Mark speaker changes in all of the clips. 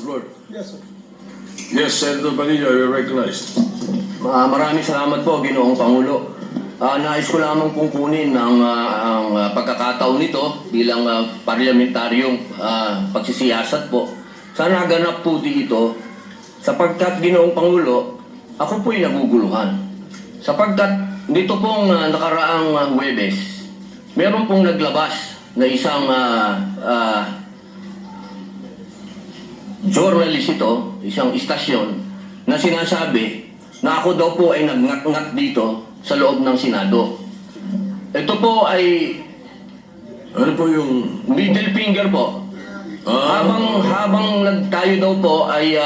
Speaker 1: floor.
Speaker 2: Yes, sir.
Speaker 1: Yes, Senator Padilla, you're recognized.
Speaker 3: Maraming salamat po, Ginoong Pangulo. Nais ko lamang pong kunin ang pagkakataon nito bilang parlamentaryong pagsisiyasat po. Sana ganap po dito sapagkat, Ginoong Pangulo, ako po'y naguguluhan. Sapagkat dito pong nakaraang Huwebes, meron pong naglabas na isang journalist ito, isang istasyon, na sinasabi na ako daw po ay nagngat-ngat dito sa loob ng Senado. Ito po ay
Speaker 1: Ano po yung...
Speaker 3: middle finger po. Habang tayo daw po ay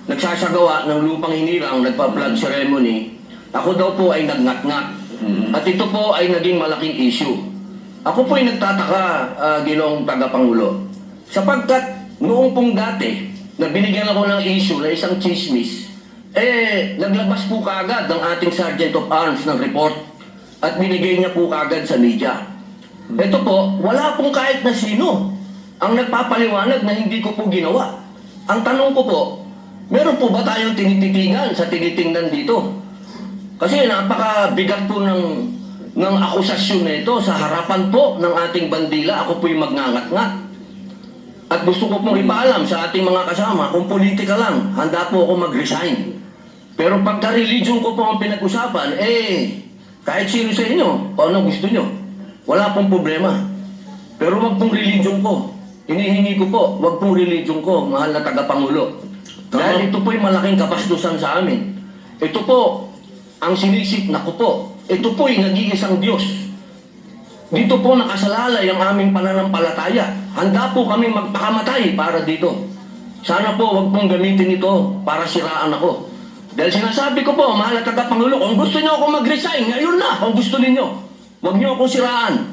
Speaker 3: nagsasagawa ng lupang hinirang, nagpa-flag ceremony, ako daw po ay nagngat-ngat. At ito po ay naging malaking issue. Ako po ay nagtataka, Ginoong Tagapangulo, sapagkat noong pong dati na binigyan ako ng issue na isang chismis, naglabas po kaagad ng ating Sergeant of Arms ng report at binigay niya po kaagad sa media. Ito po, wala pong kahit na sino ang nagpapaliwanag na hindi ko po ginawa. Ang tanong ko po, meron po ba tayong tinititingan sa tinitingnan dito? Kasi napakabigat po ng akusasyon na ito sa harapan po ng ating bandila. Ako po'y magngangat-ngat. At gusto ko pong ipaalam sa ating mga kasama, kung politika lang, handa po ako mag-resign. Pero pagka-religion ko po ang pinag-usapan, kahit sino sa inyo, kung ano gusto nyo, wala pong problema. Pero wag pong religion ko. Hinihingi ko po, wag pong religion ko, mahal na tagapangulo. Dahil ito po'y malaking kapastusan sa amin. Ito po, ang sinisip na ko po, ito po'y nag-iisang Diyos. Dito po nakasalalay ang aming pananampalataya. Handa po kami magpakamatay para dito. Sana po wag pong gamitin ito para siraan ako. Dahil sinasabi ko po, mahal na tagapangulo, kung gusto niyo ako mag-resign, ngayon na, kung gusto ninyo. Wag niyo akong siraan.